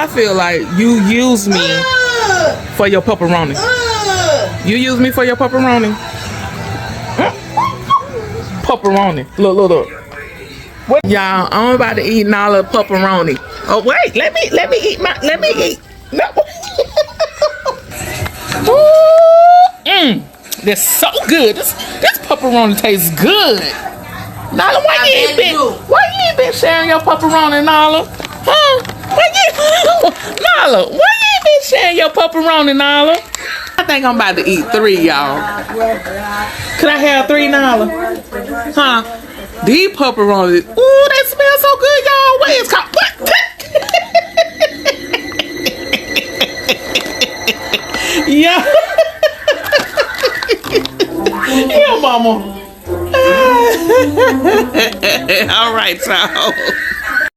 I feel like you use me for your pepperoni. You use me for your pepperoni. Pepperoni. Look. What? Y'all, I'm about to eat all the pepperoni. Oh wait, let me eat. No. That's so good. This pepperoni tastes good. Nala, why you ain't been sharing your pepperoni, Nala? Huh? Nala, why you ain't been sharing your pepperoni, Nala? I think I'm about to eat 3, y'all. Could I have 3, Nala? Huh? These pepperonis, ooh, they smell so good, y'all. Wait, it's called what? Yeah. Yeah, mama. All right, so.